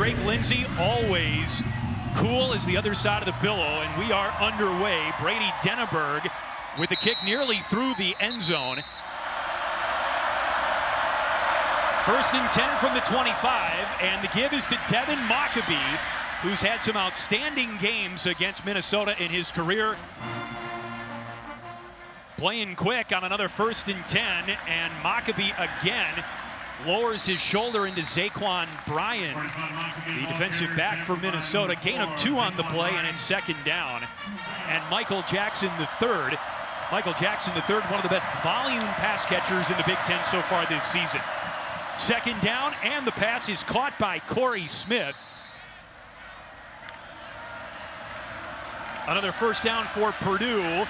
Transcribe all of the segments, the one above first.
Drake Lindsay, always cool as the other side of the pillow, and we are underway. Brady Denneberg with a kick nearly through the end zone. 1st and 10 from the 25, and the give is to Devin Mockabee, who's had some outstanding games against Minnesota in his career. Playing quick on another 1st and 10, and Mockabee again lowers his shoulder into Zaquan Bryan, the defensive back for Minnesota. Gain of 2 on the play, and it's 2nd down. And Michael Jackson III. Michael Jackson III, one of the best volume pass catchers in the Big Ten so far this season. 2nd down, and the pass is caught by Corey Smith. Another 1st down for Purdue.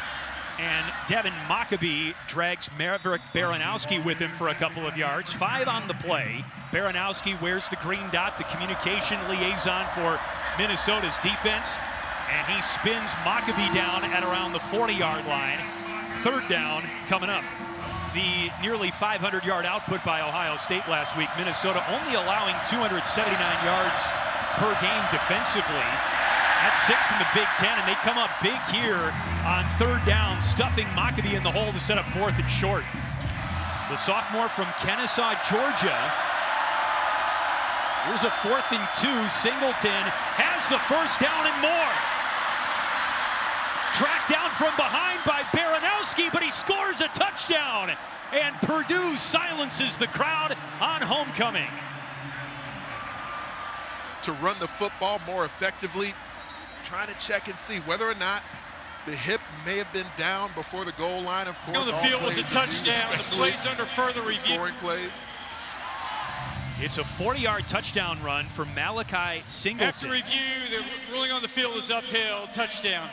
And Devin Mockabee drags Maverick Baranowski with him for a couple of yards. 5 on the play. Baranowski wears the green dot, the communication liaison for Minnesota's defense. And he spins Mockabee down at around the 40-yard line. 3rd down coming up. The nearly 500-yard output by Ohio State last week. Minnesota only allowing 279 yards per game defensively. That's 6th in the Big Ten, and they come up big here on 3rd down, stuffing Mockabee in the hole to set up 4th and short. The sophomore from Kennesaw, Georgia. Here's a 4th and 2. Singleton has the 1st down and more. Tracked down from behind by Baranowski, but he scores a touchdown. And Purdue silences the crowd on homecoming. To run the football more effectively, trying to check and see whether or not the hip may have been down before the goal line, of course. On the field was a touchdown. The play's under further review. Scoring plays. It's a 40-yard touchdown run for Malachi Singleton. After review, the ruling on the field is uphill. Touchdown.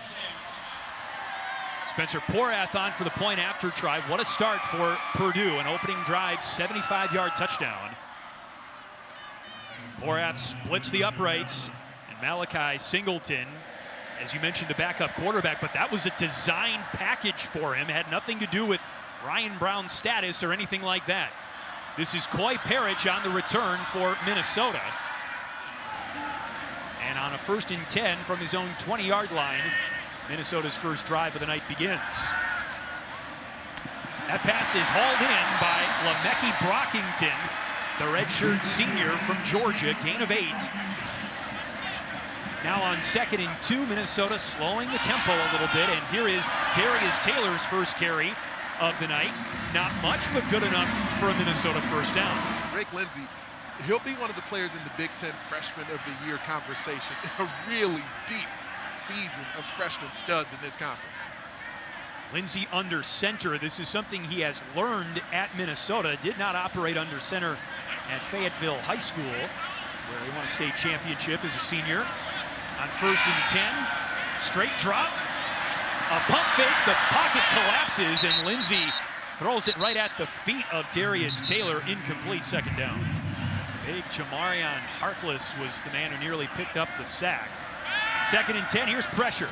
Spencer Porath on for the point after try. What a start for Purdue. An opening drive, 75-yard touchdown. Porath splits the uprights. Malachi Singleton, as you mentioned, the backup quarterback, but that was a design package for him. It had nothing to do with Ryan Brown's status or anything like that. This is Coy Perich on the return for Minnesota. And on a 1st and 10 from his own 20-yard line, Minnesota's first drive of the night begins. That pass is hauled in by Lemeki Brockington, the redshirt senior from Georgia, gain of 8. Now on 2nd and 2, Minnesota slowing the tempo a little bit, and here is Darius Taylor's first carry of the night. Not much, but good enough for a Minnesota 1st down. Drake Lindsay, he'll be one of the players in the Big Ten Freshman of the Year conversation in a really deep season of freshman studs in this conference. Lindsay under center. This is something he has learned at Minnesota. Did not operate under center at Fayetteville High School, where he won a state championship as a senior. On 1st and 10, straight drop, a pump fake, the pocket collapses, and Lindsay throws it right at the feet of Darius Taylor, incomplete, 2nd down. Big Jamarion Harkless was the man who nearly picked up the sack. 2nd and 10, here's pressure.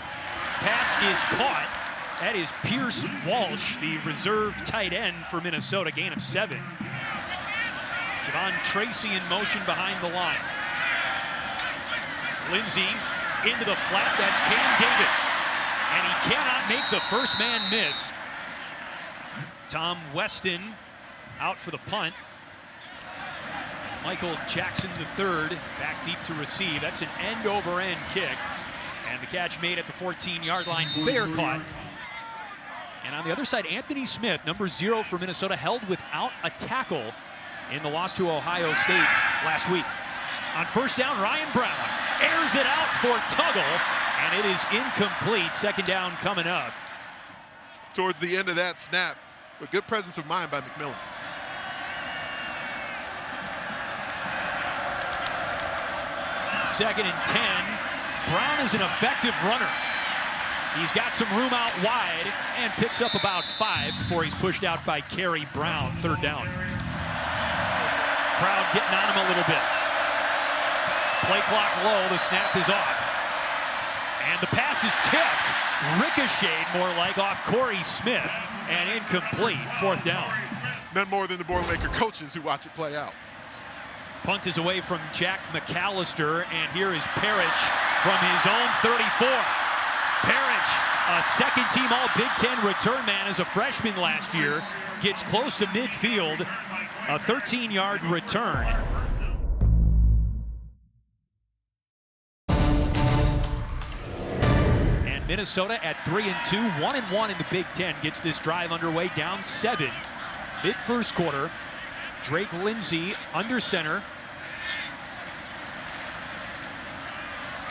Pass is caught. That is Pierce Walsh, the reserve tight end for Minnesota, gain of 7. Javon Tracy in motion behind the line. Lindsay into the flat, that's Cam Davis. And he cannot make the first man miss. Tom Weston out for the punt. Michael Jackson III back deep to receive. That's an end-over-end kick. And the catch made at the 14-yard line, fair caught. And on the other side, Anthony Smith, number 0 for Minnesota, held without a tackle in the loss to Ohio State last week. On 1st down, Ryan Brown airs it out for Tuggle, and it is incomplete. 2nd down coming up. Towards the end of that snap, but good presence of mind by McMillan. Second and 10. Brown is an effective runner. He's got some room out wide and picks up about 5 before he's pushed out by Kerry Brown. 3rd down. Crowd getting on him a little bit. Play clock low, the snap is off. And the pass is tipped, ricocheted more like off Corey Smith, and incomplete. 4th down. None more than the Boilermaker coaches who watch it play out. Punt is away from Jack McAllister, and here is Perich from his own 34. Perich, a second-team All-Big Ten return man as a freshman last year, gets close to midfield, a 13-yard return. And Minnesota at 3-2, 1-1 in the Big Ten, gets this drive underway, down 7. Mid-first quarter, Drake Lindsey under center.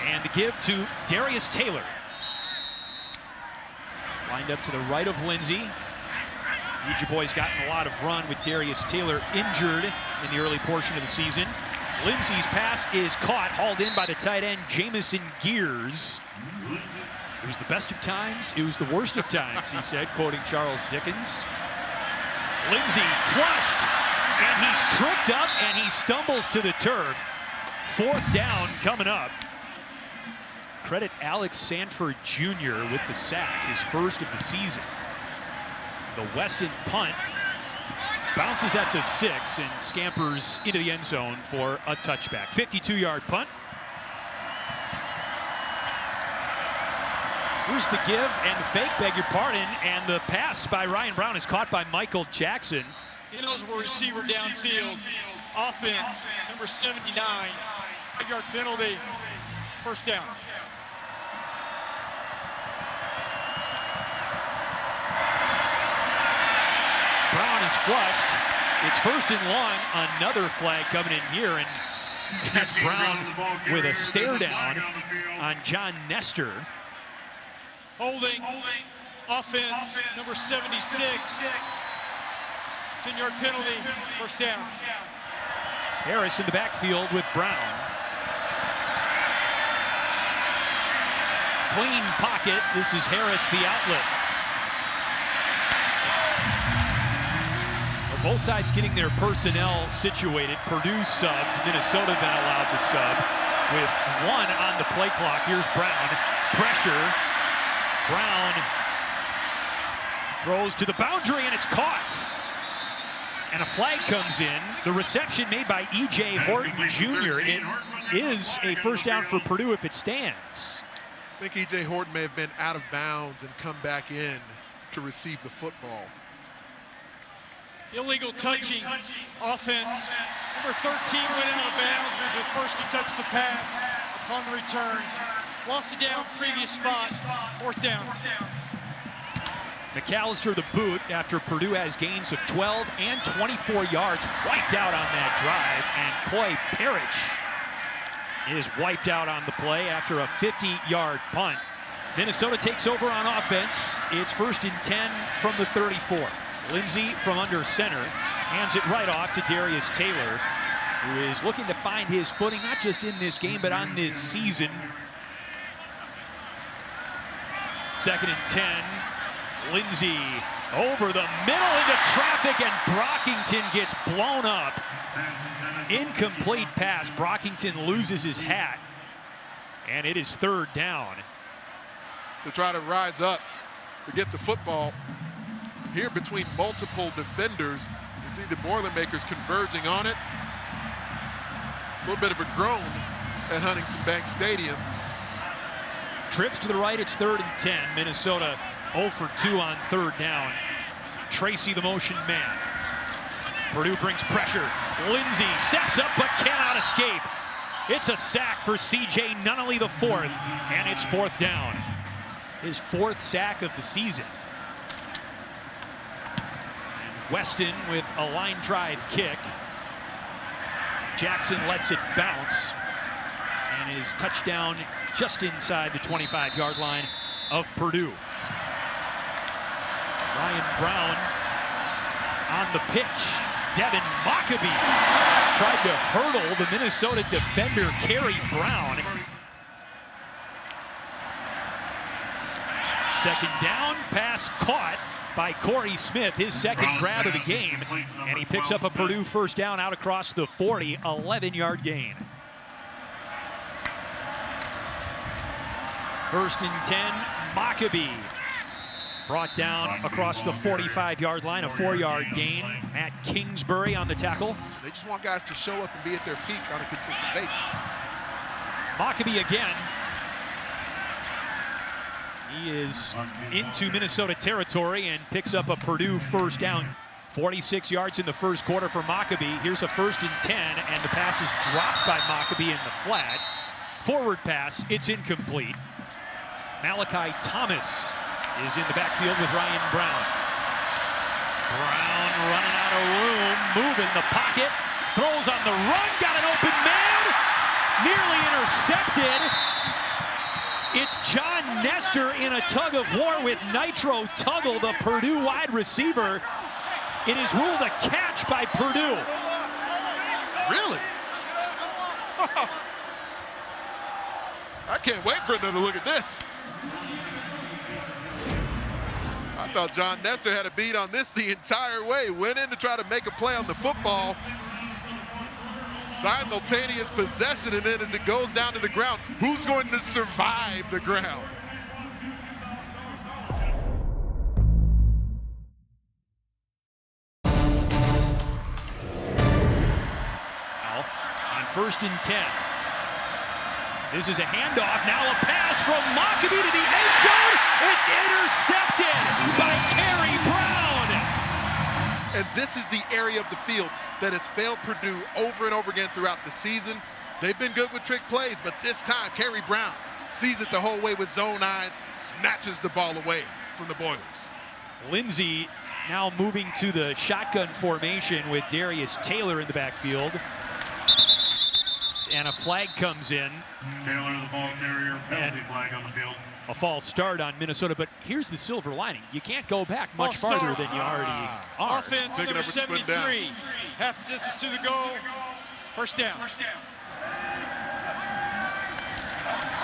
And the give to Darius Taylor. Lined up to the right of Lindsey. Ouija Boy's gotten a lot of run with Darius Taylor injured in the early portion of the season. Lindsey's pass is caught, hauled in by the tight end, Jamison Gears. It was the best of times, it was the worst of times, he said, quoting Charles Dickens. Lindsey flushed, and he's tripped up, and he stumbles to the turf. 4th down coming up. Credit Alex Sanford Jr. with the sack, his first of the season. The Weston punt bounces at the 6 and scampers into the end zone for a touchback. 52-yard punt. Here's the give and the fake, beg your pardon, and the pass by Ryan Brown is caught by Michael Jackson. He knows where receiver downfield. Offense, number 79. 5-yard penalty, 1st down. Brown is flushed. It's 1st and long. Another flag coming in here, and that's Brown with a stare down on John Nestor. Holding, offense, number 76. 10-yard penalty, 1st down. Harris in the backfield with Brown. Clean pocket. This is Harris, the outlet. Both sides getting their personnel situated. Purdue subbed, Minnesota then allowed the sub with 1 on the play clock. Here's Brown, pressure. Brown throws to the boundary and it's caught. And a flag comes in. The reception made by E.J. Horton Jr. It is a 1st down for Purdue if it stands. I think E.J. Horton may have been out of bounds and come back in to receive the football. Illegal touching, offense. Number 13 went out of bounds. Was the first to touch the pass upon the returns. Lost it down, previous spot, 4th down. McAllister the boot after Purdue has gains of 12 and 24 yards. Wiped out on that drive, and Coy Perich is wiped out on the play after a 50-yard punt. Minnesota takes over on offense. It's 1st and 10 from the 34. Lindsey from under center hands it right off to Darius Taylor, who is looking to find his footing, not just in this game, but on this season. 2nd and 10. Lindsey over the middle into traffic, and Brockington gets blown up. Incomplete pass. Brockington loses his hat, and it is 3rd down. To try to rise up to get the football. Here between multiple defenders, you see the Boilermakers converging on it. A little bit of a groan at Huntington Bank Stadium. Trips to the right, it's 3rd and 10. Minnesota 0 for 2 on 3rd down. Tracy the motion man. Purdue brings pressure. Lindsey steps up but cannot escape. It's a sack for C.J. Nunnally the 4th, and it's 4th down. His 4th sack of the season. Weston with a line drive kick. Jackson lets it bounce, and his touchdown just inside the 25-yard line of Purdue. Ryan Brown on the pitch. Devin Mockabee tried to hurdle the Minnesota defender, Kerry Brown. 2nd down, pass caught by Corey Smith, his 2nd grab of the game, and he picks up a Purdue 1st down out across the 40, 11-yard gain. 1st and 10, Mockabee Brought down across the 45-yard line, a 4-yard gain at Kingsbury on the tackle. They just want guys to show up and be at their peak on a consistent basis. Mockabee again. He is into Minnesota territory and picks up a Purdue first down. 46 yards in the first quarter for Mockabee. Here's a 1st and 10, and the pass is dropped by Mockabee in the flat. Forward pass, it's incomplete. Malachi Thomas is in the backfield with Ryan Brown. Brown running out of room, moving the pocket, throws on the run, got an open man, nearly intercepted. It's John Nestor in a tug of war with Nitro Tuggle, the Purdue wide receiver. It is ruled a catch by Purdue. Really? I can't wait for another look at this. I thought John Nestor had a beat on this the entire way. Went in to try to make a play on the football. Simultaneous possession, and then as it goes down to the ground, who's going to survive the ground? On 1st and 10. This is a handoff, now a pass from Mockabee to the end zone. It's intercepted by Kerry Brown. And this is the area of the field that has failed Purdue over and over again throughout the season. They've been good with trick plays, but this time Kerry Brown sees it the whole way with zone eyes, snatches the ball away from the Boilers. Lindsey now moving to the shotgun formation with Darius Taylor in the backfield. And a flag comes in. Taylor, the ball carrier, penalty flag on the field. A false start on Minnesota, but here's the silver lining. You can't go back much farther than you already are. Offense, number 73. Half the distance to the goal. First down.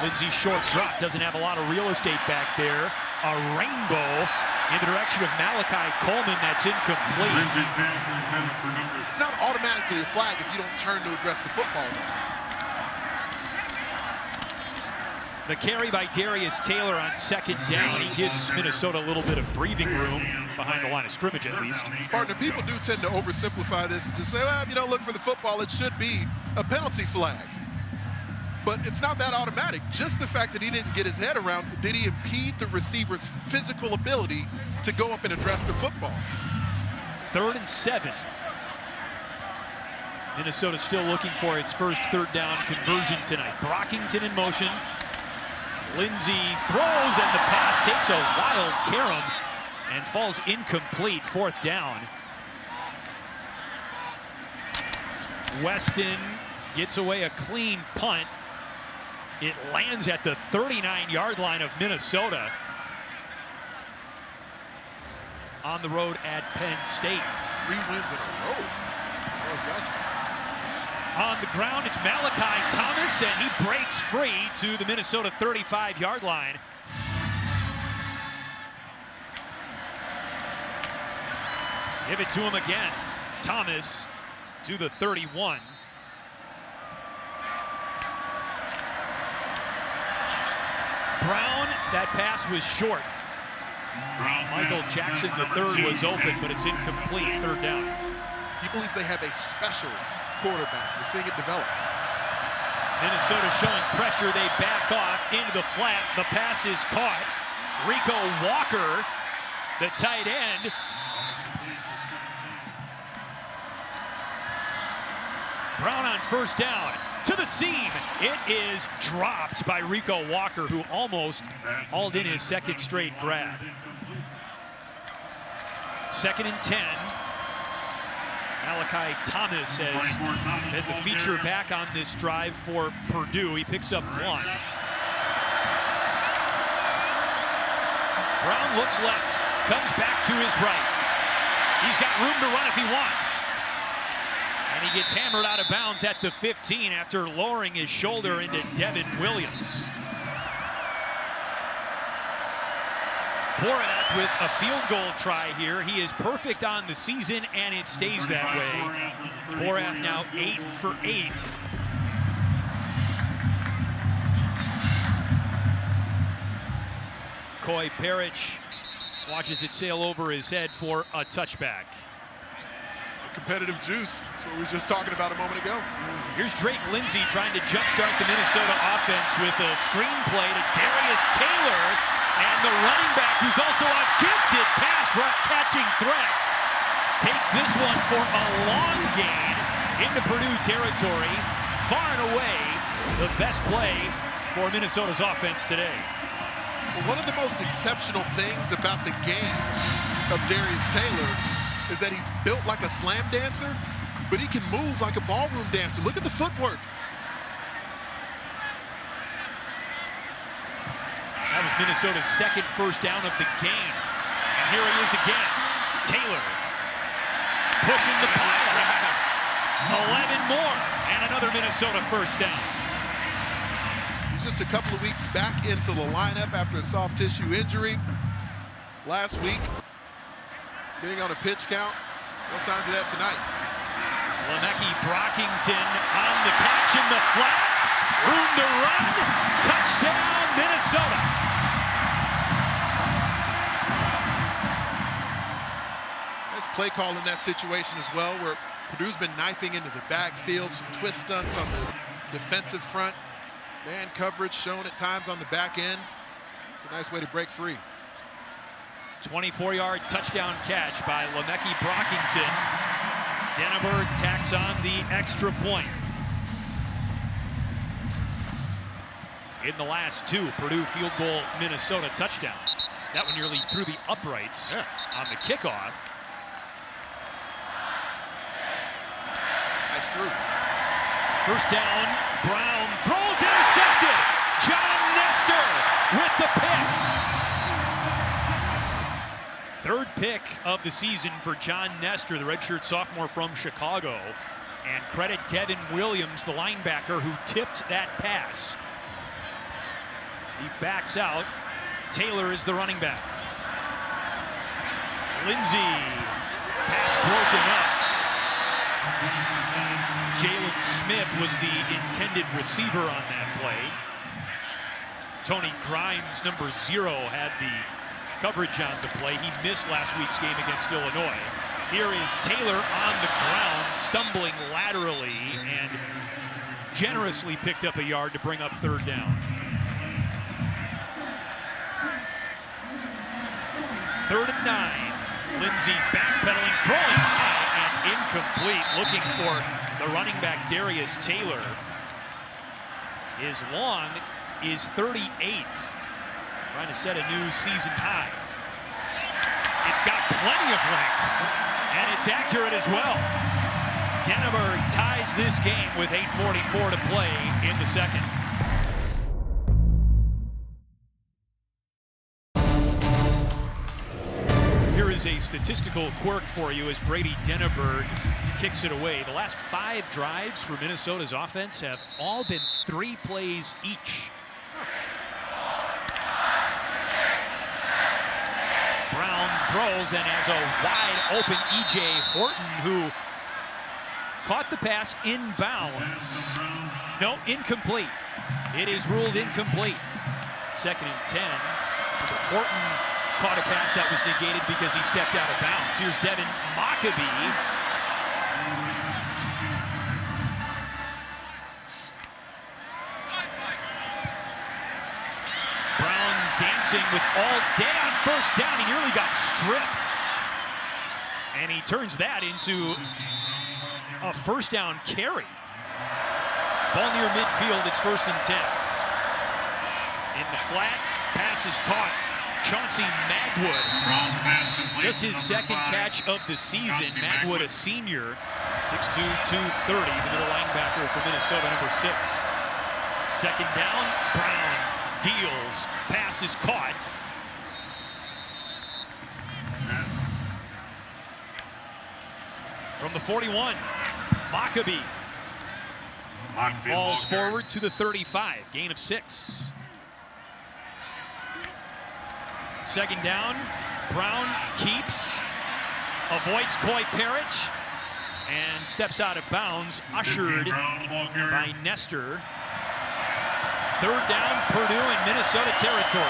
Lindsey's short drop doesn't have a lot of real estate back there. A rainbow in the direction of Malachi Coleman. That's incomplete. Lindsey's pass intended for number. It's not automatically a flag if you don't turn to address the football. The carry by Darius Taylor on 2nd down. He gives Minnesota a little bit of breathing room behind the line of scrimmage, at least. Partner, people do tend to oversimplify this and just say, well, if you don't look for the football, it should be a penalty flag. But it's not that automatic. Just the fact that he didn't get his head around, did he impede the receiver's physical ability to go up and address the football? 3rd and 7. Minnesota still looking for its first 3rd down conversion tonight. Brockington in motion. Lindsey throws, and the pass takes a wild carom and falls incomplete. 4th down. Weston gets away a clean punt. It lands at the 39-yard line of Minnesota. On the road at Penn State. 3 wins in a row. On the ground, it's Malachi Thomas, and he breaks free to the Minnesota 35-yard line. Give it to him again. Thomas to the 31. Brown, that pass was short. Michael Jackson III was open, but it's incomplete. 3rd down. He believes they have a special quarterback. We're seeing it develop. Minnesota showing pressure. They back off into the flat. The pass is caught. Rico Walker, the tight end. Brown on 1st down. To the seam. It is dropped by Rico Walker, who almost hauled in his 2nd straight grab. 2nd and 10. Malachi Thomas has been the feature back on this drive for Purdue. He picks up 1. Brown looks left, comes back to his right. He's got room to run if he wants. And he gets hammered out of bounds at the 15 after lowering his shoulder into Devin Williams. Borath with a field goal try here. He is perfect on the season, and it stays that way. Borath now 8 for 8. Perich Watches it sail over his head for a touchback. Competitive juice. That's what we were just talking about a moment ago. Here's Drake Lindsay trying to jumpstart the Minnesota offense with a screen play to Darius Taylor, and the running back, who's also a gifted pass catching threat, takes this one for a long gain into Purdue territory. Far and away the best play for Minnesota's offense today. Well, one of the most exceptional things about the game of Darius Taylor is that he's built like a slam dancer, but he can move like a ballroom dancer. Look at the footwork. That was Minnesota's second first down of the game. And here he is again. Taylor pushing the pile. 11 more, and another Minnesota first down. He's just a couple of weeks back into the lineup after a soft tissue injury last week. Being on a pitch count, no signs of that tonight. Le'Meke Brockington on the catch in the flat. Room to run. Touchdown, Minnesota. Nice play call in that situation as well, where Purdue's been knifing into the backfield, some twist stunts on the defensive front. Man coverage shown at times on the back end. It's a nice way to break free. 24-yard touchdown catch by Le'Meke Brockington. Denneberg tacks on the extra point. In the last two, Purdue field goal, Minnesota touchdown. That one nearly through the uprights on the kickoff. Nice through. First down, Brown throws, intercepted. John Nestor with the pick. Third pick of the season for John Nestor, the redshirt sophomore from Chicago. And credit Devin Williams, the linebacker, who tipped that pass. He backs out. Taylor is the running back. Lindsay, pass broken up. Jalen Smith was the intended receiver on that play. Tony Grimes, number 0, had the coverage on the play. He missed last week's game against Illinois. Here is Taylor on the ground, stumbling laterally, and generously picked up a yard to bring up third down. Third and 9. Lindsay backpedaling, throwing high and incomplete, looking for the running back Darius Taylor. His long is 38. Trying to set a new season high. It's got plenty of length, and it's accurate as well. Denneberg ties this game with 8:44 to play in the second. Here is a statistical quirk for you as Brady Denneberg kicks it away. The last 5 drives for Minnesota's offense have all been 3 plays each. Brown throws and has a wide open E.J. Horton, who caught the pass inbounds. No, incomplete. It is ruled incomplete. 2nd and 10. Horton caught a pass that was negated because he stepped out of bounds. Here's Devin Mockabee. Brown dancing with all day on first down. He nearly got stripped. And he turns that into a first down carry. Ball near midfield, it's 1st and 10. In the flat, pass is caught. Chauncey Magwood, just his 2nd catch of the season. Magwood, a senior, 6'2", 230, the middle linebacker for Minnesota, number 6. 2nd down, Brown deals, pass is caught. From the 41, Mockabee falls forward to the 35, gain of 6. 2nd down, Brown keeps, avoids Coy Perich, and steps out of bounds, ushered by Nestor. 3rd down, Purdue in Minnesota territory.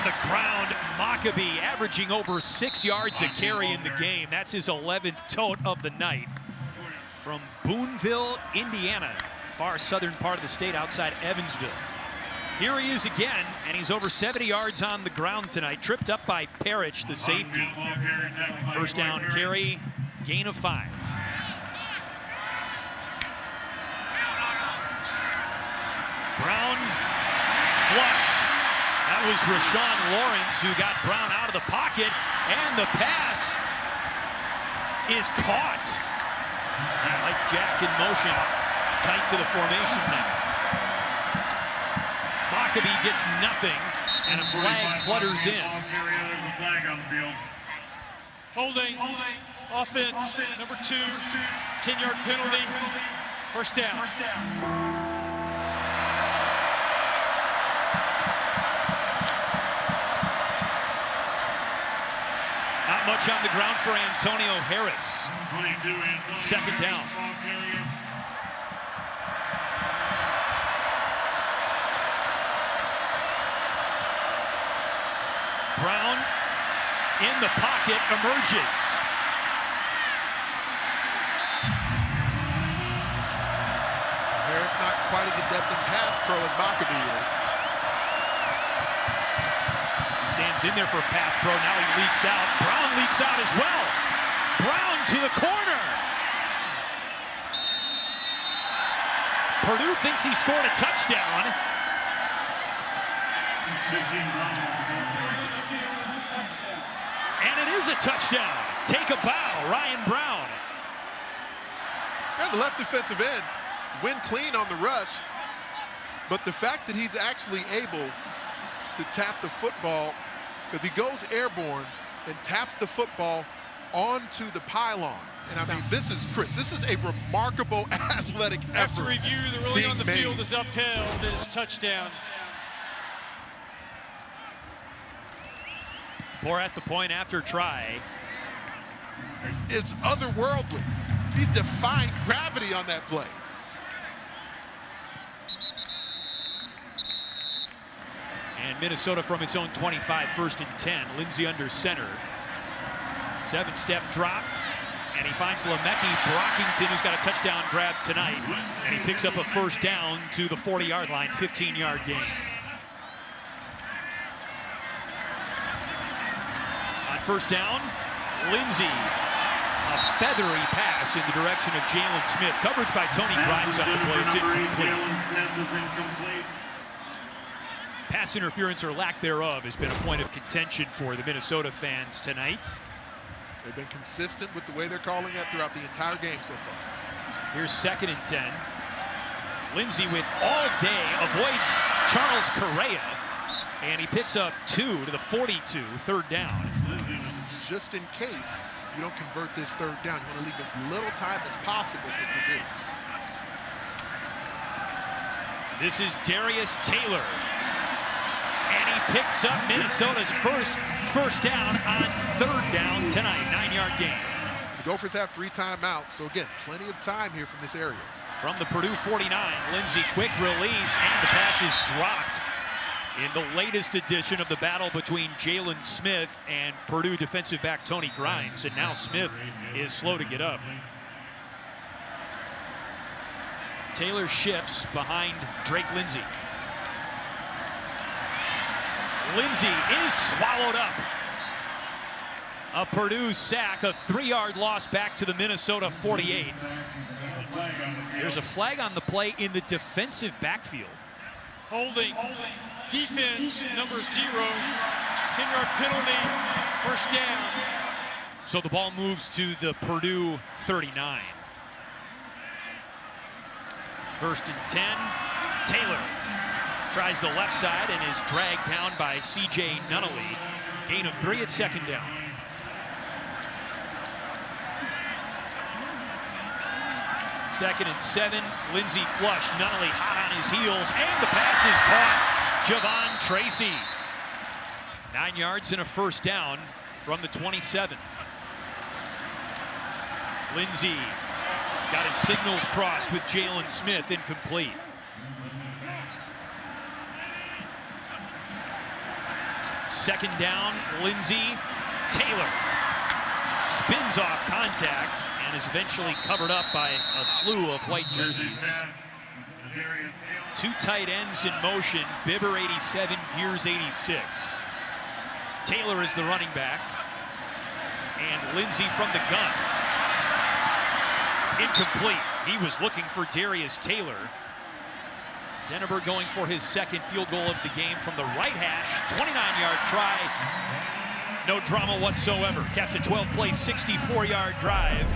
the ground. Maccabee averaging over 6 yards a carry in the game. That's his 11th tote of the night. From Boonville, Indiana, far southern part of the state outside Evansville. Here he is again, and he's over 70 yards on the ground tonight. Tripped up by Perich, the safety. First down carry, gain of 5. Brown, flush. That was Rashawn Lawrence who got Brown out of the pocket, and the pass is caught. Like Jack in motion, tight to the formation now. Maccabee gets nothing, and a flag flutters in. Holding, offense, number 2, 10-yard penalty, first down. Not much on the ground for Antonio Harris. Second down. Brown in the pocket, emerges. Harris not quite as adept in pass pro as Maccabee is. Stands in there for a pass pro. Now he leaks out. Brown leaks out as well. Brown to the corner. Purdue thinks he scored a touchdown. And it is a touchdown. Take a bow, Ryan Brown. And the left defensive end went clean on the rush, but the fact that he's actually able to tap the football, because he goes airborne and taps the football onto the pylon. And I mean, this is a remarkable athletic effort. After review, the ruling on the made. field is upheld. It is touchdown. Or at the point after try. It's otherworldly. He's defying gravity on that play. And Minnesota from its own 25, 1st and 10. Lindsey under center. 7-step drop. And he finds Lemecki Brockington, who's got a touchdown grab tonight. And he picks up a first down to the 40-yard line, 15-yard gain. On first down, Lindsey. A feathery pass in the direction of Jalen Smith. Coverage by Tony Grimes on the play. It's incomplete. Pass interference or lack thereof has been a point of contention for the Minnesota fans tonight. They've been consistent with the way they're calling that throughout the entire game so far. Here's 2nd and 10. Lindsey with all day avoids Charles Correa. And he picks up 2 to the 42, 3rd down. Just in case you don't convert this 3rd down, you want to leave as little time as possible for Purdue. This is Darius Taylor. And he picks up Minnesota's first down on 3rd down tonight, 9-yard gain. The Gophers have 3 timeouts, so again, plenty of time here from this area. From the Purdue 49, Lindsey quick release, and the pass is dropped in the latest edition of the battle between Jalen Smith and Purdue defensive back Tony Grimes. And now Smith is slow to get up. Taylor shifts behind Drake Lindsey. Lindsey is swallowed up. A Purdue sack, a 3-yard loss back to the Minnesota 48. There's a flag on the play in the defensive backfield. Holding, defense, number 0, 10-yard penalty, first down. So the ball moves to the Purdue 39. 1st and 10, Taylor tries the left side and is dragged down by C.J. Nunnally. Gain of 3 at 2nd down. Second and 7, Lindsey flush, Nunnally hot on his heels, and the pass is caught. Javon Tracy. 9 yards and a first down from the 27. Lindsey got his signals crossed with Jalen Smith, incomplete. Second down, Lindsey. Taylor spins off contact and is eventually covered up by a slew of white jerseys. Two tight ends in motion, Bibber 87, Gears 86. Taylor is the running back. And Lindsey from the gun. Incomplete. He was looking for Darius Taylor. Denneberg going for his second field goal of the game from the right hash. 29-yard try. No drama whatsoever. Caps a 12-play, 64-yard drive.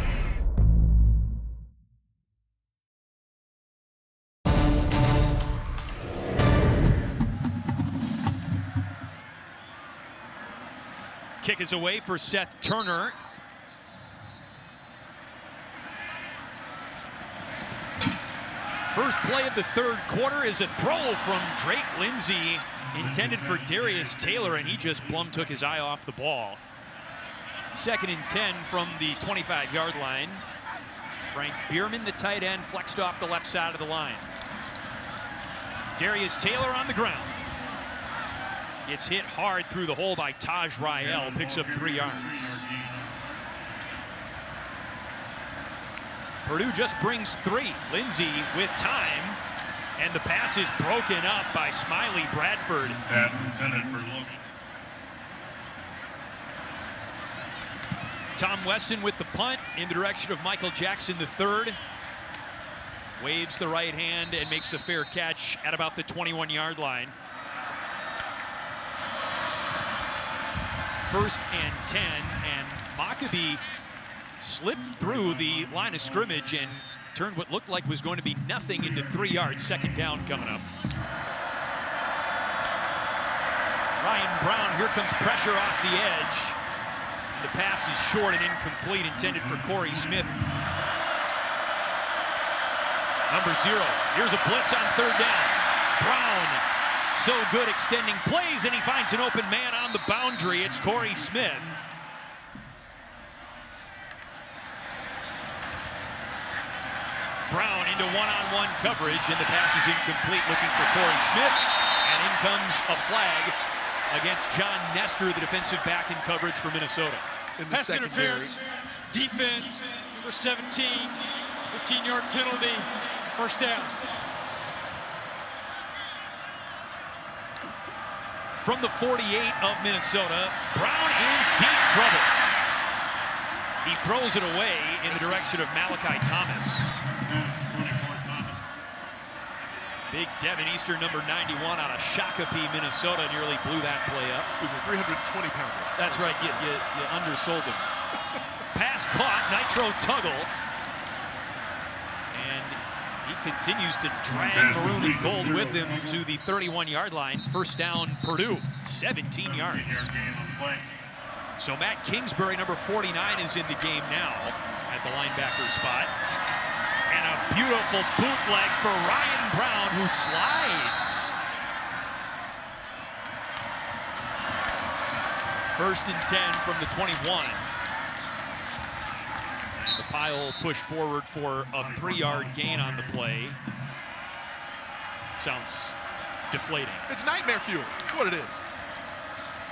Kick is away for Seth Turner. First play of the third quarter is a throw from Drake Lindsey, intended for Darius Taylor, and he just plumb took his eye off the ball. Second and 10 from the 25-yard line. Frank Bierman, the tight end, flexed off the left side of the line. Darius Taylor on the ground. Gets hit hard through the hole by Taj Rael, picks up 3 yards. Purdue just brings 3. Lindsey with time, and the pass is broken up by Smiley Bradford. Pass intended for Logan. Tom Weston with the punt in the direction of Michael Jackson III. Waves the right hand and makes the fair catch at about the 21-yard line. First and 10, and Maccabee slipped through the line of scrimmage and turned what looked like was going to be nothing into 3 yards. Second down coming up. Ryan Brown, here comes pressure off the edge. The pass is short and incomplete, intended for Corey Smith. Number 0, here's a blitz on third down. Brown, so good extending plays, and he finds an open man on the boundary. It's Corey Smith. Brown into one-on-one coverage, and the pass is incomplete, looking for Corey Smith, and in comes a flag against John Nestor, the defensive back in coverage for Minnesota. In the Pass interference, defense, number 17, 15-yard penalty, first down. From the 48 of Minnesota, Brown in deep trouble. He throws it away in the direction of Malachi Thomas. Big Devin Easter, number 91, out of Shakopee, Minnesota, nearly blew that play up. With a 320-pounder. That's right, you undersold him. Pass caught, Nitro Tuggle. And he continues to drag maroon and gold with him to the 31-yard line. First down, Purdue, 17 yards. So Matt Kingsbury, number 49, is in the game now at the linebacker spot. And a beautiful bootleg for Ryan Brown, who slides. First and 10 from the 21. And the pile pushed forward for a 3-yard gain on the play. Sounds deflating. It's nightmare fuel. That's what it is.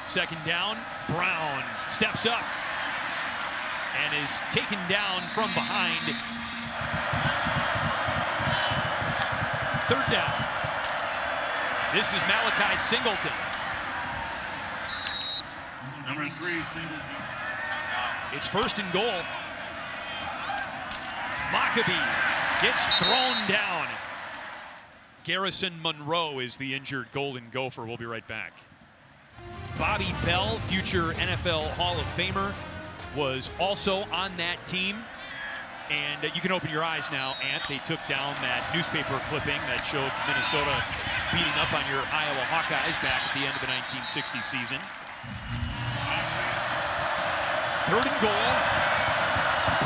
Second down, Brown steps up and is taken down from behind. Third down. This is Malachi Singleton. Number 3, Singleton. It's first and goal. Maccabee gets thrown down. Garrison Monroe is the injured Golden Gopher. We'll be right back. Bobby Bell, future NFL Hall of Famer, was also on that team. And you can open your eyes now, Ant. They took down that newspaper clipping that showed Minnesota beating up on your Iowa Hawkeyes back at the end of the 1960 season. Third and goal.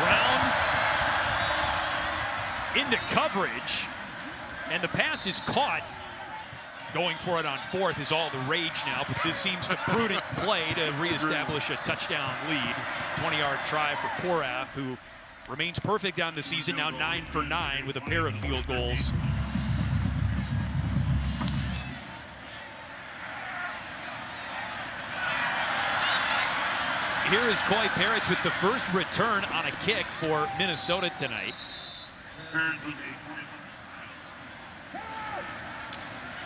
Brown into coverage. And the pass is caught. Going for it on fourth is all the rage now, but this seems the prudent play to reestablish a touchdown lead. 20-yard try for Porath, who remains perfect on the season, now 9 for 9 with a pair of field goals. Here is Coy Perich with the first return on a kick for Minnesota tonight.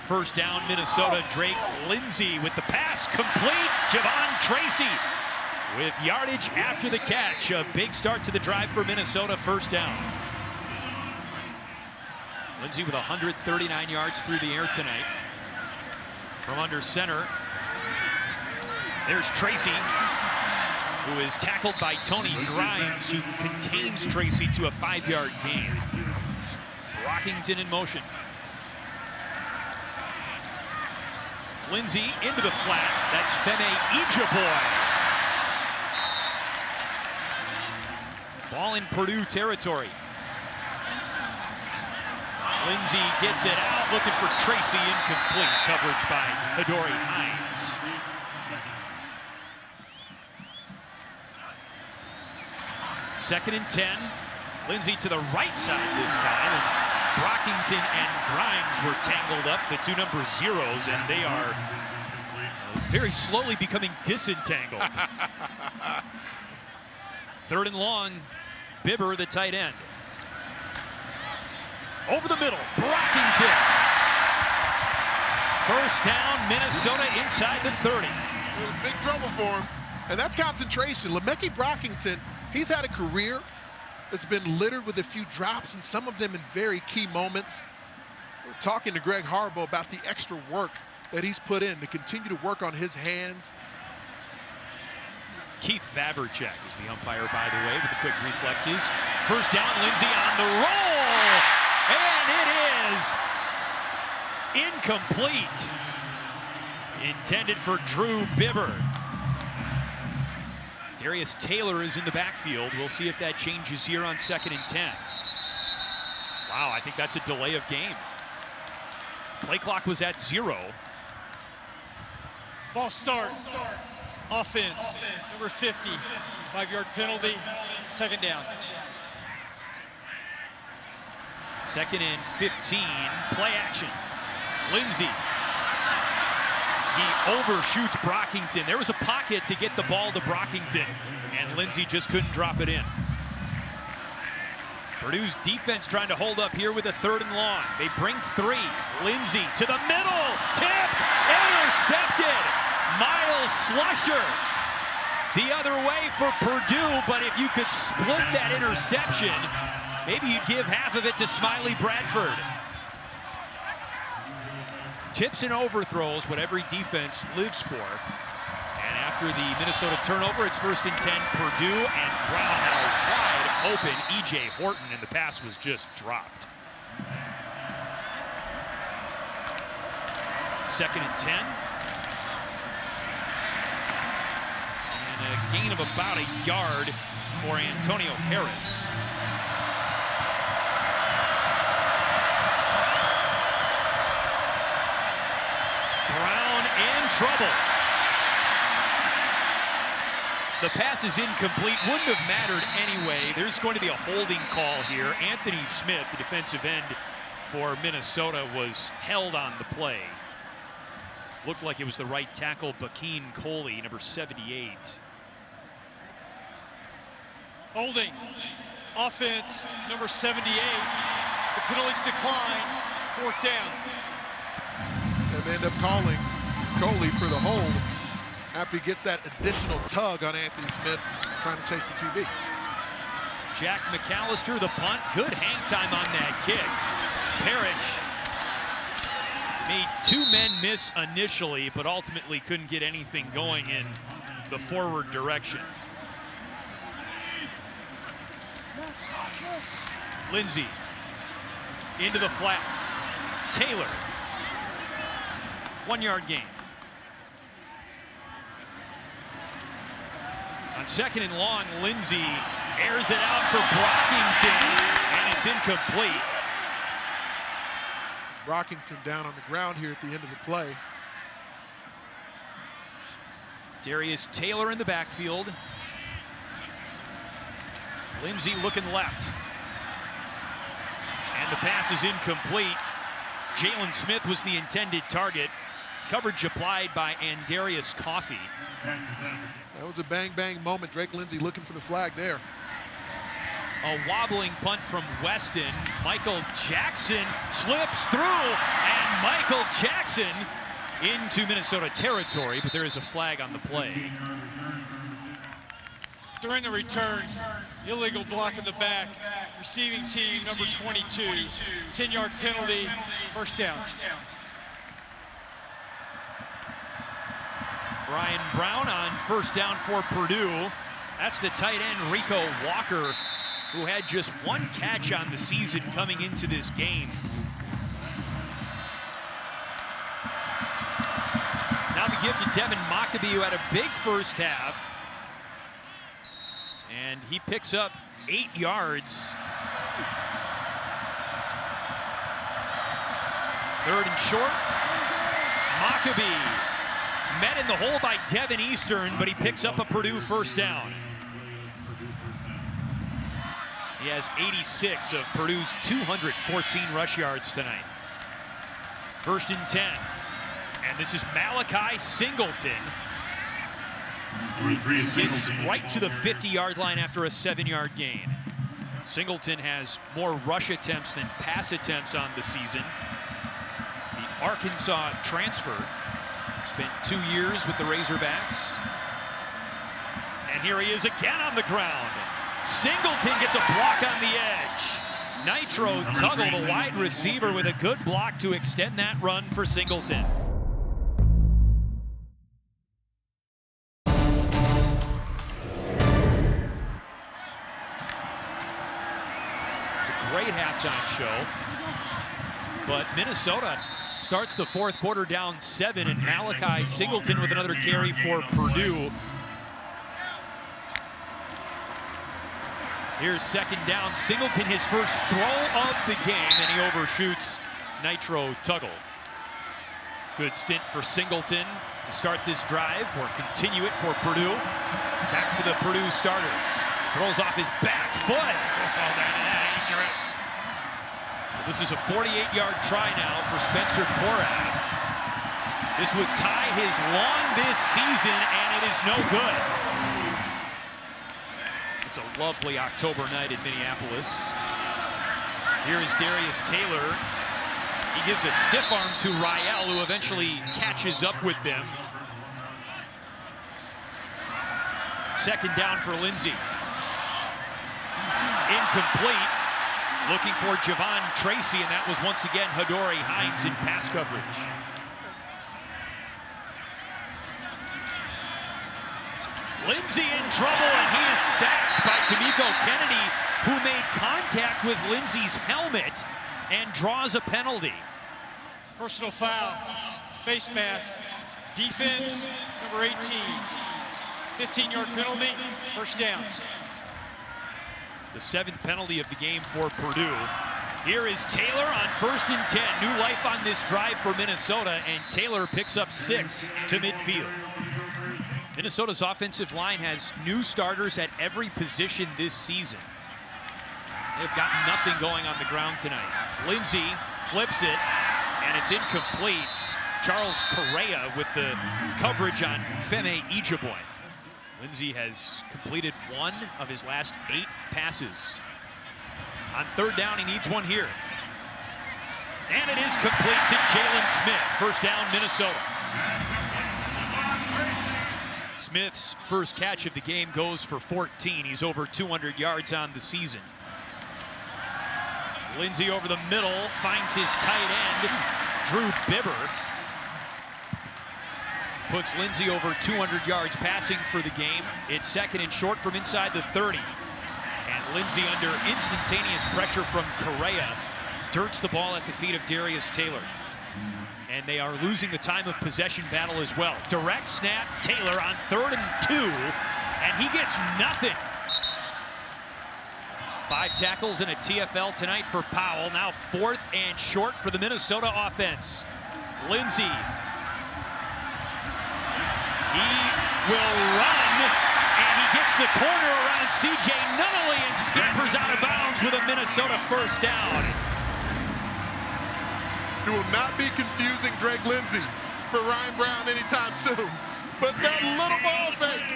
First down, Minnesota. Drake Lindsey with the pass complete. Javon Tracy with yardage after the catch. A big start to the drive for Minnesota. First down. Lindsey with 139 yards through the air tonight. From under center. There's Tracy, who is tackled by Tony Grimes, who contains Tracy to a 5-yard gain. Brockington in motion. Lindsey into the flat. That's Femi Ijaboy. Ball in Purdue territory. Lindsey gets it out, looking for Tracy. Incomplete coverage by Hidori Hines. Second and 10. Lindsey to the right side this time. And Brockington and Grimes were tangled up, the two number zeros, and they are very slowly becoming disentangled. Third and long. Bibber, the tight end. Over the middle, Brockington. First down, Minnesota inside the 30. It was big trouble for him, and that's concentration. Lemeki Brockington, he's had a career that's been littered with a few drops, and some of them in very key moments. We're talking to Greg Harbaugh about the extra work that he's put in to continue to work on his hands. Keith Vavricek is the umpire, by the way, with the quick reflexes. First down, Lindsey on the roll. And it is incomplete. Intended for Drew Bibber. Darius Taylor is in the backfield. We'll see if that changes here on 2nd and 10. Wow, I think that's a delay of game. Play clock was at 0. False start. Offense, number 50. 5-yard penalty. Second down. 2nd and 15. Play action. Lindsey. He overshoots Brockington. There was a pocket to get the ball to Brockington, and Lindsey just couldn't drop it in. Purdue's defense trying to hold up here with a 3rd and long. They bring 3. Lindsey to the middle. Tipped. Intercepted. Miles Slusher. The other way for Purdue, but if you could split that interception, maybe you'd give half of it to Smiley Bradford. Tips and overthrows, what every defense lives for. And after the Minnesota turnover, it's 1st and 10, Purdue, and Brown had a wide open E.J. Horton, and the pass was just dropped. 2nd and 10. And a gain of about a yard for Antonio Harris. Brown in trouble. The pass is incomplete. Wouldn't have mattered anyway. There's going to be a holding call here. Anthony Smith, the defensive end for Minnesota, was held on the play. Looked like it was the right tackle, Bakeen Coley, number 78. Holding. Offense, number 78. The penalties decline. 4th down. And they end up calling Coley for the hold after he gets that additional tug on Anthony Smith trying to chase the QB. Jack McAllister, the punt. Good hang time on that kick. Perich made 2 men miss initially, but ultimately couldn't get anything going in the forward direction. Lindsey into the flat. Taylor. 1-yard gain. On 2nd and long, Lindsey airs it out for Brockington, and it's incomplete. Brockington down on the ground here at the end of the play. Darius Taylor in the backfield. Lindsey looking left. And the pass is incomplete. Jalen Smith was the intended target. Coverage applied by Andarius Coffey. That was a bang-bang moment. Drake Lindsey looking for the flag there. A wobbling punt from Weston. Michael Jackson slips through, and Michael Jackson into Minnesota territory, but there is a flag on the play. During the return, illegal block in the back, receiving team number 22, 10-yard penalty, first down. Brian Brown on first down for Purdue. That's the tight end, Rico Walker, who had just one catch on the season coming into this game. Now the give to Devin Mockabee, who had a big first half. And he picks up 8 yards. Third and short. Mockabee met in the hole by Devin Eastern, but he picks up a Purdue first down. He has 86 of Purdue's 214 rush yards tonight. First and 10. And this is Malachi Singleton. Gets right to the 50-yard line after a 7-yard gain. Singleton has more rush attempts than pass attempts on the season. The Arkansas transfer. Spent 2 years with the Razorbacks. And here he is again on the ground. Singleton gets a block on the edge. Nitro Tuggle, the wide receiver, with a good block to extend that run for Singleton. It's a great halftime show. But Minnesota starts the fourth quarter down 7, and Malachi Singleton with another carry for Purdue. Here's second down. Singleton, his first throw of the game, and he overshoots Nitro Tuggle. Good stint for Singleton to start this drive, or continue it for Purdue. Back to the Purdue starter. Throws off his back foot. Oh, dangerous. This is a 48-yard try now for Spencer Porath. This would tie his long this season, and it is no good. It's a lovely October night in Minneapolis. Here is Darius Taylor. He gives a stiff arm to Rael, who eventually catches up with them. Second down for Lindsey. Incomplete. Looking for Javon Tracy, and that was once again Hadori Hines in pass coverage. Lindsey in trouble, and he is sacked by D'Amico Kennedy, who made contact with Lindsey's helmet and draws a penalty. Personal foul, face mask, defense, number 18. 15-yard penalty, first down. The 7th penalty of the game for Purdue. Here is Taylor on first and 10. New life on this drive for Minnesota, and Taylor picks up 6 to midfield. Minnesota's offensive line has new starters at every position this season. They've got nothing going on the ground tonight. Lindsey flips it, and it's incomplete. Charles Correa with the coverage on Femi Ijaboy. Lindsey has completed 1 of his last 8 passes. On third down, he needs one here. And it is complete to Jalen Smith. First down, Minnesota. Smith's first catch of the game goes for 14. He's over 200 yards on the season. Lindsey over the middle, finds his tight end, Drew Bibber. Puts Lindsey over 200 yards passing for the game. It's second and short from inside the 30. And Lindsey, under instantaneous pressure from Correa, dirts the ball at the feet of Darius Taylor. And they are losing the time of possession battle as well. Direct snap, Taylor on 3rd and 2, and he gets nothing. 5 tackles and a TFL tonight for Powell. Now 4th and short for the Minnesota offense. Lindsey. He will run, and he gets the corner around C.J. Nunnally and scampers out of bounds with a Minnesota first down. You will not be confusing Greg Lindsey for Ryan Brown anytime soon. But that little ball fake,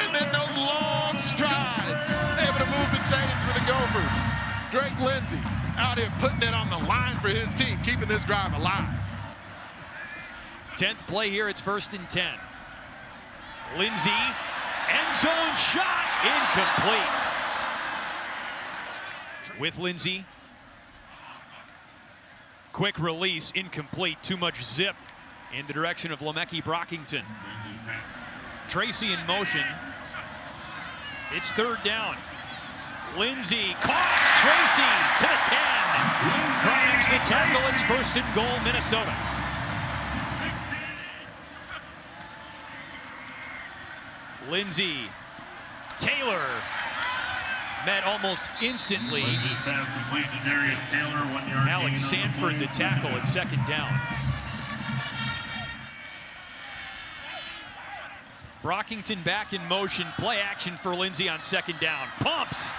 and then those long strides, able to move the chains for the Gophers. Drake Lindsey out here putting it on the line for his team, keeping this drive alive. 10th play here, it's 1st and 10. Lindsey, end zone shot, incomplete. With Lindsey. Quick release, incomplete, too much zip in the direction of Lemeki Brockington. Tracy in motion. It's 3rd down. Lindsey caught, Tracy to the 10. Climbs the tackle, it's 1st and goal, Minnesota. Lindsey, Taylor, met almost instantly. Alex Sanford the tackle at 2nd down. Brockington back in motion, play action for Lindsey on 2nd down. Pumps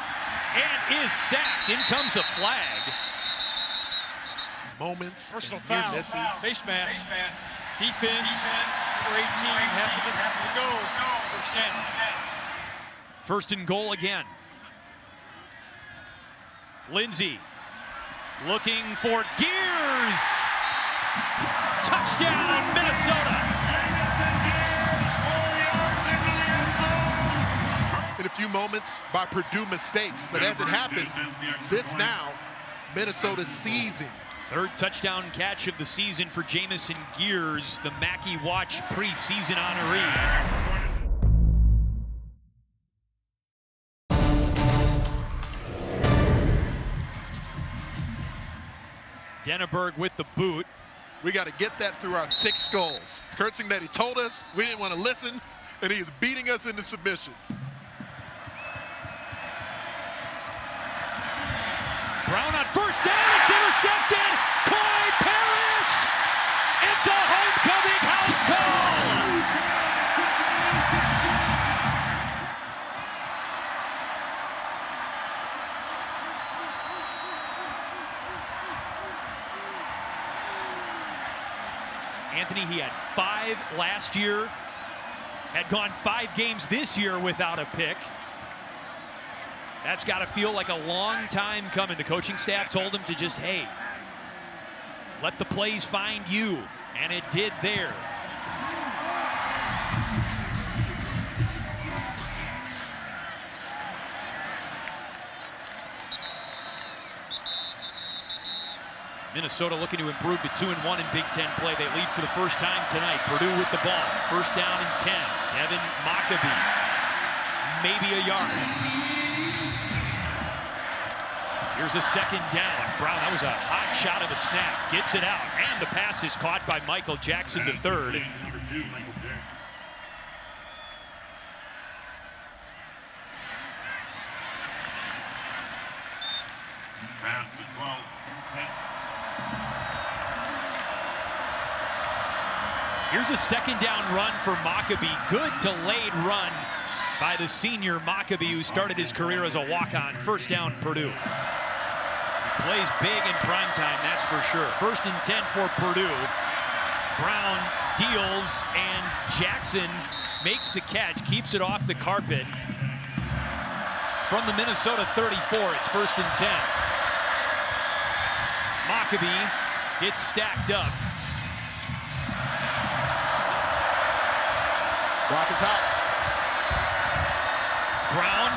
and is sacked. In comes a flag. Moments, personal foul, face mask, defense, number 18, half the distance to go, 1st down. 1st and goal again. Lindsey looking for Gears. Touchdown, Minnesota. In a few moments by Purdue mistakes, but as it happens, this now, Minnesota seizing. 3rd touchdown catch of the season for Jamison Gears, the Mackey Watch preseason honoree. Denneberg with the boot. We got to get that through our thick skulls. Kurt Cignetti told us we didn't want to listen, and he is beating us into submission. Brown on 1st down, it's intercepted. Perich! It's a homecoming house call! Anthony, he had 5 last year, had gone 5 games this year without a pick. That's got to feel like a long time coming. The coaching staff told him to just, hey, let the plays find you, and it did there. Minnesota looking to improve to 2-1 in Big Ten play. They lead for the first time tonight. Purdue with the ball. 1st down and 10. Devin Maccabee, maybe a yard. Here's a 2nd down. Brown, that was a hot shot of a snap. Gets it out, and the pass is caught by Michael Jackson III. Pass to 12. Here's a 2nd down run for Maccabee. Good delayed run by the senior Maccabee, who started his career as a walk-on. 1st down, Purdue. Plays big in prime time, that's for sure. 1st and 10 for Purdue. Brown deals, and Jackson makes the catch, keeps it off the carpet. From the Minnesota 34, it's 1st and 10. Maccabee gets stacked up. Block is out. Brown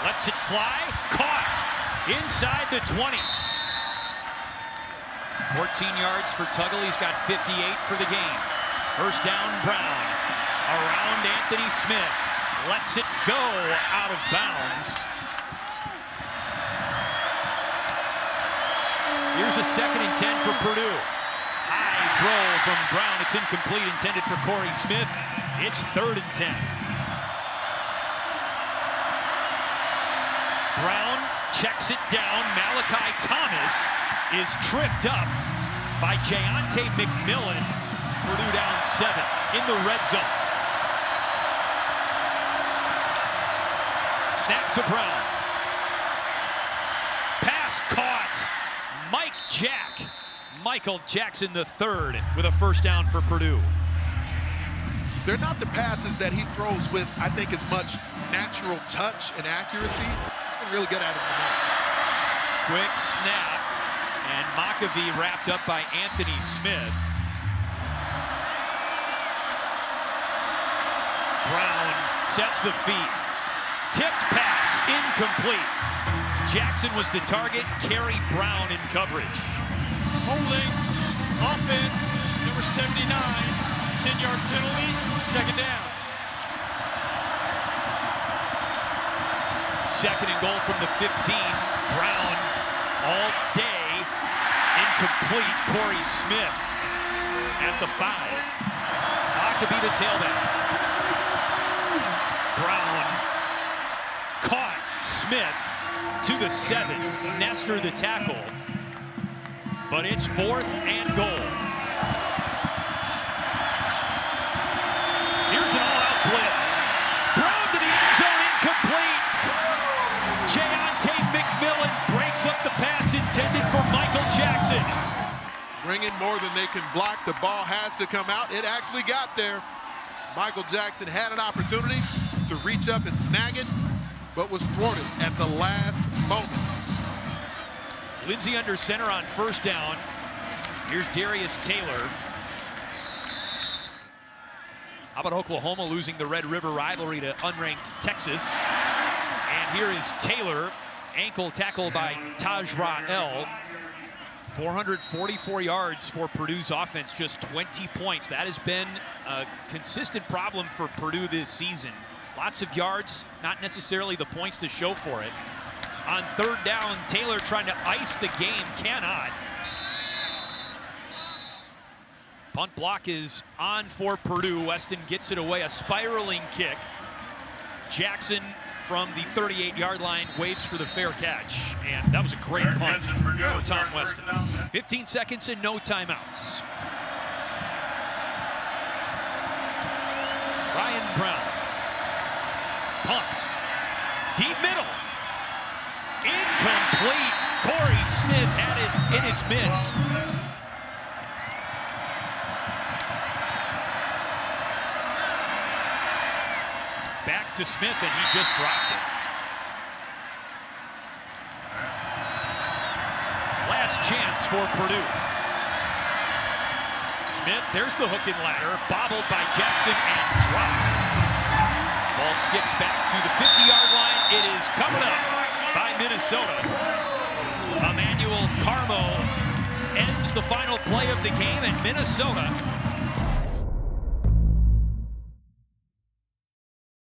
lets it fly, caught inside the 20. 14 yards for Tuggle. He's got 58 for the game. 1st down, Brown. Around Anthony Smith. Lets it go out of bounds. Here's a 2nd and 10 for Purdue. High throw from Brown. It's incomplete, intended for Corey Smith. It's 3rd and 10. Brown checks it down. Malachi Thomas is tripped up by Jayonte McMillan. Purdue down 7 in the red zone. Snap to Brown. Pass caught. Michael Jackson III with a 1st down for Purdue. They're not the passes that he throws with, I think, as much natural touch and accuracy. He's been really good at it tonight. Quick snap, and McAvee wrapped up by Anthony Smith. Brown sets the feet. Tipped pass, incomplete. Jackson was the target, Kerry Brown in coverage. Holding, offense, number 79, 10-yard penalty, second down. Second and goal from the 15. Brown all day, incomplete. Corey Smith at the 5. Huckabee the tailback. Brown caught Smith to the 7. Nestor the tackle. But it's 4th and goal. Here's an all-out blitz. Brown to the end zone, incomplete. Jayonte McMillan breaks up the pass intended for Michael Jackson. Bringing more than they can block. The ball has to come out. It actually got there. Michael Jackson had an opportunity to reach up and snag it, but was thwarted at the last moment. Lindsey under center on first down. Here's Darius Taylor. How about Oklahoma losing the Red River rivalry to unranked Texas? And here is Taylor, ankle tackle by Taj Rael. 444 yards for Purdue's offense, just 20 points. That has been a consistent problem for Purdue this season. Lots of yards, not necessarily the points to show for it. On third down, Taylor trying to ice the game, cannot. Punt block is on for Purdue. Weston gets it away, a spiraling kick. Jackson from the 38-yard line waits for the fair catch. And that was a great punt for Tom Weston. 15 seconds and no timeouts. Ryan Brown pumps. Deep middle. Incomplete. Corey Smith had it in his miss. Back to Smith, and he just dropped it. Last chance for Purdue. Smith, there's the hook and ladder, bobbled by Jackson and dropped. Ball skips back to the 50-yard line. It is covered up by Minnesota. Emmanuel Carmo ends the final play of the game, and Minnesota